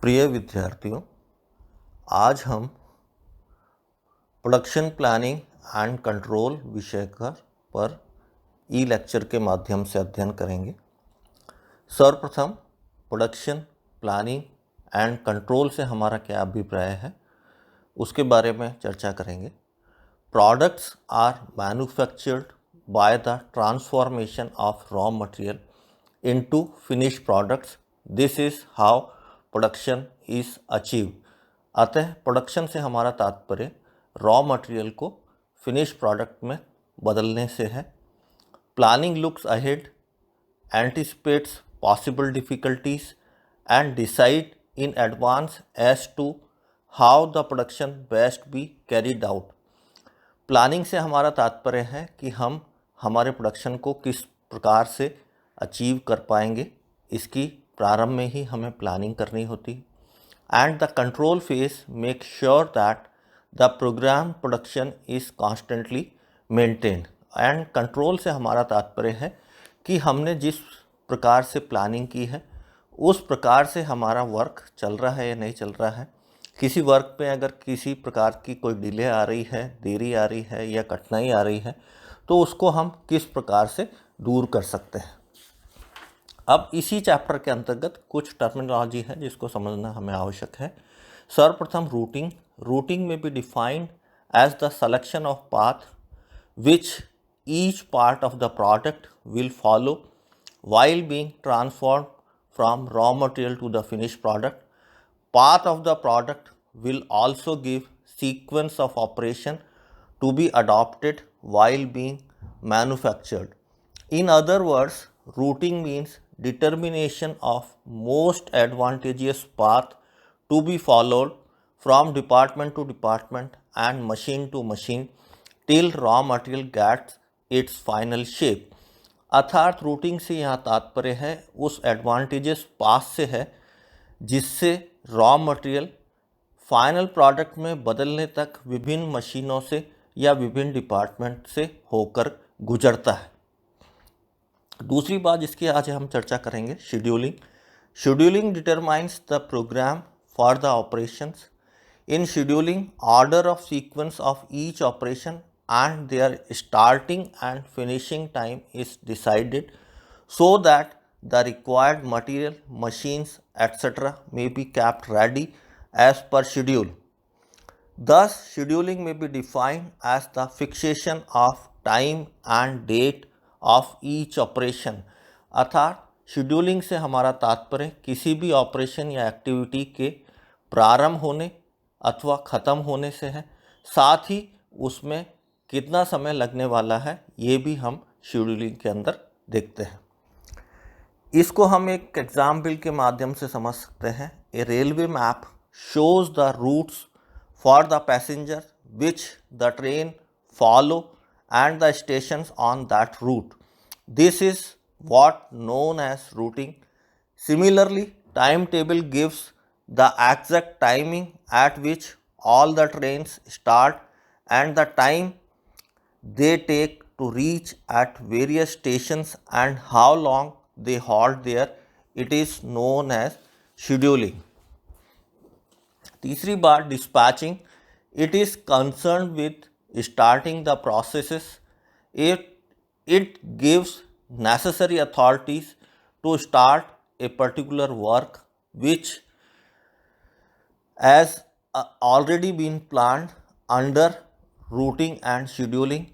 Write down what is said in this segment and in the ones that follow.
प्रिय विद्यार्थियों, आज हम प्रोडक्शन प्लानिंग एंड कंट्रोल विषय पर ई लेक्चर के माध्यम से अध्ययन करेंगे। सर्वप्रथम प्रोडक्शन प्लानिंग एंड कंट्रोल से हमारा क्या अभिप्राय है उसके बारे में चर्चा करेंगे। Products are manufactured by the transformation of raw material into finished products. This is how production is achieve. अतः प्रोडक्शन से हमारा तात्पर्य रॉ मटेरियल को फिनिश प्रोडक्ट में बदलने से है। Planning looks ahead, anticipates possible difficulties and decide in advance as to how the production best be carried out. Planning से हमारा तात्पर्य है कि हम हमारे प्रोडक्शन को किस प्रकार से अचीव कर पाएंगे, इसकी प्रारंभ में ही हमें प्लानिंग करनी होती है। And the control phase make sure that the programme production is constantly maintained. And control से हमारा तात्पर्य है कि हमने जिस प्रकार से प्लानिंग की है उस प्रकार से हमारा वर्क चल रहा है या नहीं चल रहा है। किसी वर्क पे अगर किसी प्रकार की कोई डिले आ रही है, देरी आ रही है या कठिनाई आ रही है तो उसको हम किस प्रकार से दूर कर सकते हैं। अब इसी चैप्टर के अंतर्गत कुछ टर्मिनोलॉजी है जिसको समझना हमें आवश्यक है। सर्वप्रथम रूटिंग। रूटिंग में be defined as the selection of path which each part of the product will follow while being transformed from raw material to the finished product. Path of the product will also give sequence of operation to be adopted while being manufactured. In other words, routing means determination of most advantageous path to be followed from department to department and machine to machine till raw material gets its final shape. अर्थात routing से यहाँ तात्पर्य है उस advantages पास से है जिससे raw material final product में बदलने तक विभिन्न मशीनों से या विभिन्न डिपार्टमेंट से होकर गुजरता है। दूसरी बात जिसकी आज हम चर्चा करेंगे, scheduling. Scheduling determines the programme for the operations. In scheduling order of sequence of each operation and their starting and finishing time is decided so that the required material, machines, etc. may be kept ready as per schedule. Thus, scheduling may be defined as the fixation of time and date of each operation. अर्थात scheduling से हमारा तात्पर्य किसी भी operation या activity के प्रारंभ होने अथवा ख़त्म होने से है, साथ ही उसमें कितना समय लगने वाला है ये भी हम शेड्यूलिंग के अंदर देखते हैं। इसको हम एक एग्जाम्पल के माध्यम से समझ सकते हैं। A railway map shows the routes for the passenger which the train follow and the stations on that route. This is what known as routing. Similarly time table gives the exact timing at which all the trains start and the time they take to reach at various stations and how long they halt there. It is known as scheduling. तीसरी बात, dispatching. It is concerned with starting the processes. It gives necessary authorities to start a particular work which has already been planned under routing and scheduling.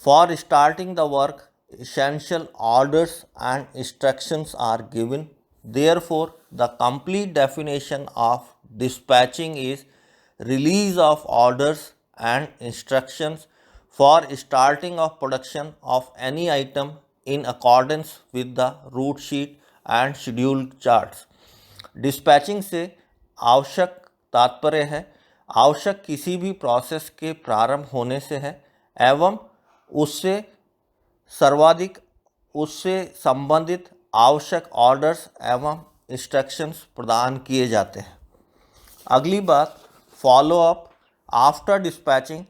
For starting the work, essential orders and instructions are given. Therefore, the complete definition of dispatching is release of orders and instructions for starting of production of any item in accordance with the route sheet and schedule charts. Dispatching से आवश्यक तात्पर्य है आवश्यक किसी भी process के प्रारंभ होने से है एवं उससे संबंधित आवश्यक ऑर्डर्स एवं इंस्ट्रक्शंस प्रदान किए जाते हैं। अगली बात, follow up. After dispatching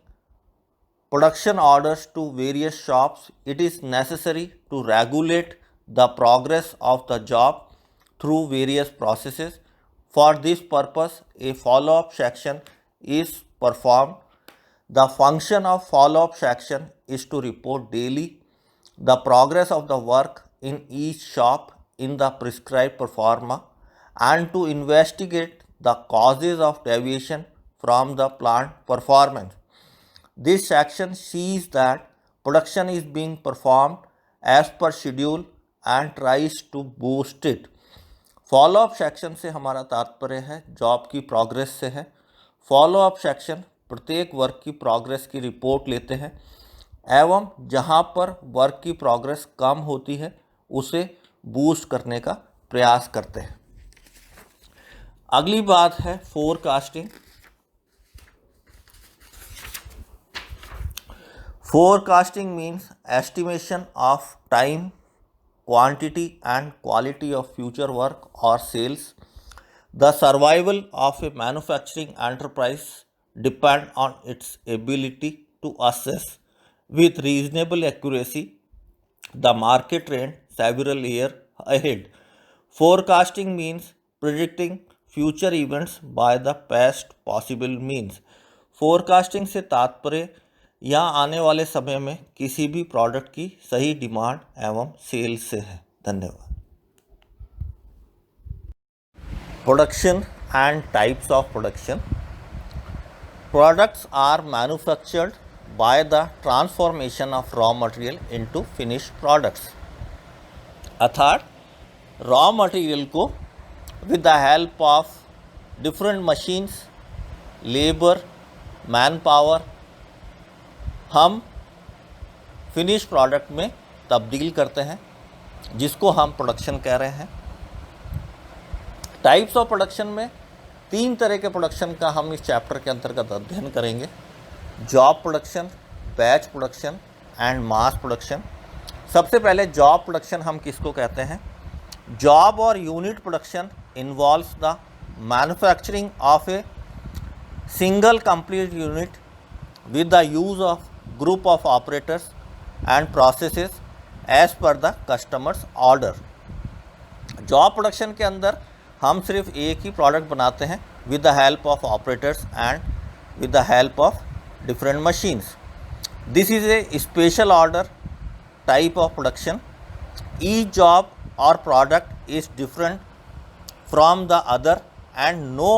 production orders to various shops, it is necessary to regulate the progress of the job through various processes For this purpose, a follow-up section is performed. The function of follow-up section is to report daily the progress of the work in each shop in the prescribed performa and to investigate the causes of deviation from the planned performance. This section sees that production is being performed as per schedule and tries to boost it. Follow up section से हमारा तात्पर्य है job की progress से है। Follow up section प्रत्येक work की progress की रिपोर्ट लेते हैं एवं जहां पर वर्क की प्रोग्रेस कम होती है उसे बूस्ट करने का प्रयास करते हैं। अगली बात है forecasting. Forecasting means estimation of time, quantity and quality of future work or sales. The survival of a manufacturing enterprise depends on its ability to assess with reasonable accuracy the market trend several years ahead. Forecasting means predicting future events by the best possible means. Forecasting से तात्पर्य यहाँ आने वाले समय में किसी भी product की सही डिमांड एवं सेल से है। धन्यवाद। Production and types of production. Products are manufactured by the transformation of raw material into finished products. अर्थात रॉ मटेरियल को with the help of different machines, labour, manpower हम finish product में तब्दील करते हैं जिसको हम प्रोडक्शन कह रहे हैं। टाइप्स ऑफ प्रोडक्शन में 3 तरह के प्रोडक्शन का हम इस चैप्टर के अंतर्गत अध्ययन करेंगे। Job production, batch production and mass production. सबसे पहले जॉब प्रोडक्शन हम किसको कहते हैं? जॉब और unit production involves the manufacturing of a single complete unit with the use of group of operators and processes as per the customer's order. Job production के अंदर हम सिर्फ एक ही प्रोडक्ट बनाते हैं with the help of operators and with the help of different machines. This is a special order type of production. Each job or product is different from the other and no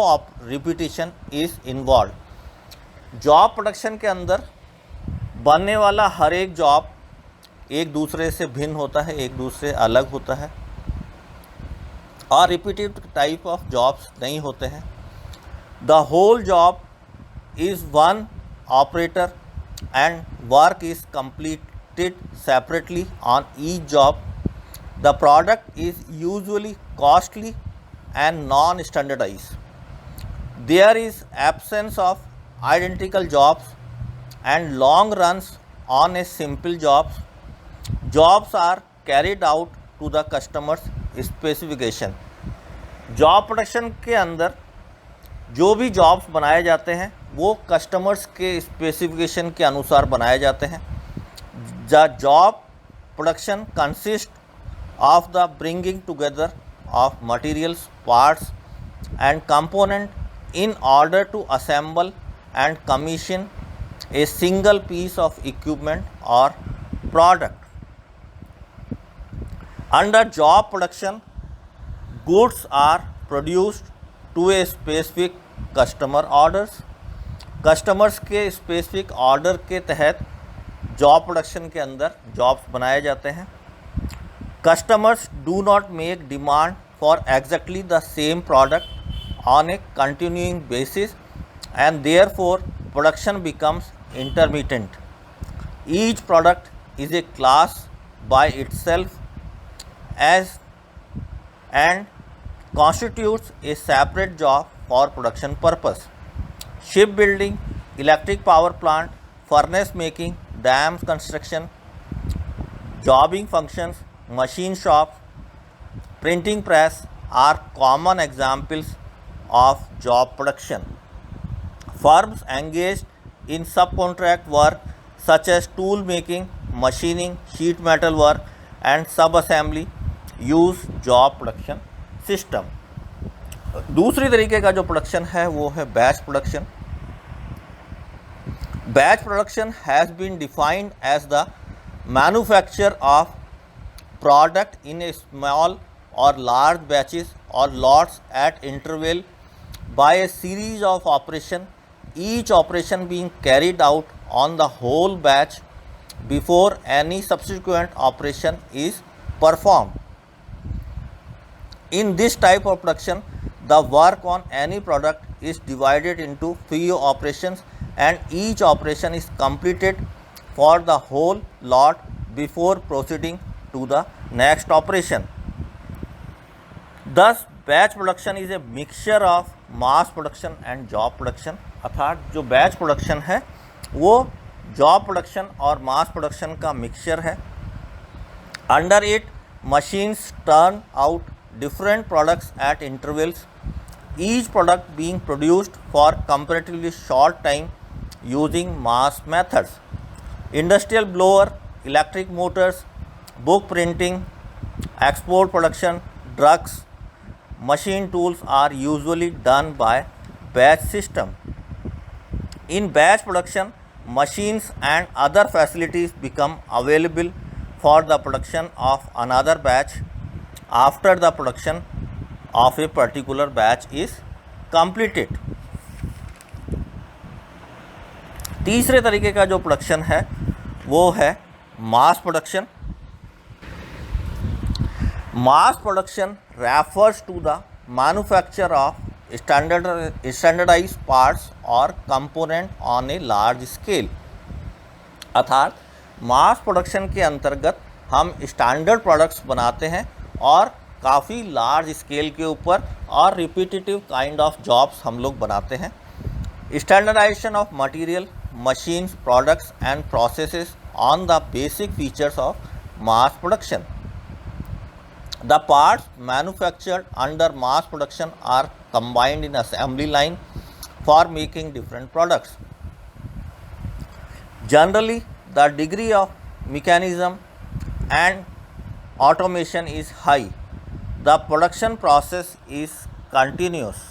repetition is involved. Job production के अंदर बनने वाला हर एक job एक दूसरे से भिन्न होता है, एक दूसरे से अलग होता है और रिपीटेड टाइप ऑफ जॉब्स नहीं होते हैं। The whole job is one operator and work is completed separately on each job. The product is usually costly and non-standardized. There is absence of identical jobs and long runs on a simple jobs. Jobs are carried out to the customer's specification. Job production के अंदर जो भी jobs बनाए जाते हैं वो customers के specification के अनुसार बनाए जाते हैं। The job production consist of the bringing together of materials, parts and component in order to assemble and commission a single piece of equipment or product. Under job production, goods are produced to a specific customer orders. Customers के specific order के तहत job production के अंदर jobs बनाए जाते हैं। Customers do not make demand for exactly the same product on a continuing basis and therefore production becomes intermittent. Each product is a class by itself and constitutes a separate job for production purpose. Shipbuilding, electric power plant, furnace making, dam construction, jobbing functions, machine shops, printing press are common examples of job production. Firms engaged in subcontract work such as tool making, machining, sheet metal work and sub-assembly use job production system. दूसरी तरीके का जो production है वो है batch production. Batch production has been defined as the manufacture of product in a small or large batches or lots at interval by a series of operation, each operation being carried out on the whole batch before any subsequent operation is performed. In this type of production, the work on any product is divided into few operations and each operation is completed for the whole lot before proceeding to the next operation. Thus, batch production is a mixture of mass production and job production। अर्थात जो batch production है वो job production और mass production का mixture है। Under it machines turn out different products at intervals, each product being produced for comparatively short time using mass methods. Industrial blower, electric motors, book printing, export production, drugs, machine tools are usually done by batch system. In batch production, machines and other facilities become available for the production of another batch after the production of a particular batch is completed. तीसरे तरीके का जो production है वो है mass production. Mass production refers to the manufacture of standardised parts और component on a large scale. अर्थात mass production के अंतर्गत हम स्टैंडर्ड प्रोडक्ट्स बनाते हैं और काफ़ी लार्ज स्केल के ऊपर और रिपीटेटिव काइंड ऑफ जॉब्स हम लोग बनाते हैं। Standardisation of material, machines, products and processes on the basic features of mass production. The parts manufactured under mass production are combined in assembly line for making different products. Generally, the degree of mechanism and automation is high. The production process is continuous.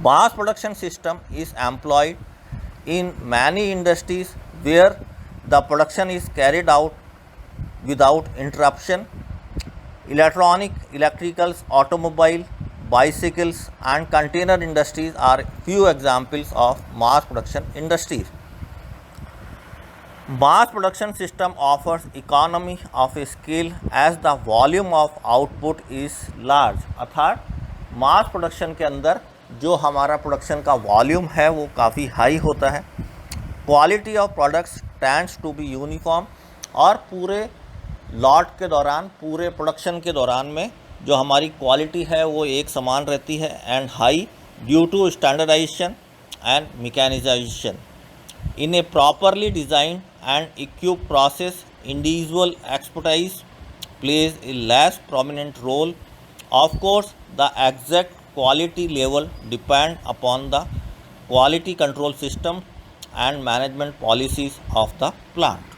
Mass production system is employed in many industries where the production is carried out without interruption. Electricals, automobile, bicycles and container industries are few examples of mass production industries. Mass production system offers economy of scale as the volume of output is large। अर्थात mass production के अंदर जो हमारा production का volume है वो काफ़ी high होता है। Quality of products tends to be uniform और पूरे लॉट के दौरान, पूरे प्रोडक्शन के दौरान में जो हमारी क्वालिटी है वो एक समान रहती है and high due to standardisation and mechanisation. In a properly designed and equipped process, individual expertise plays a less prominent role. Of course, the exact quality level depend upon the quality control system and management policies of the plant.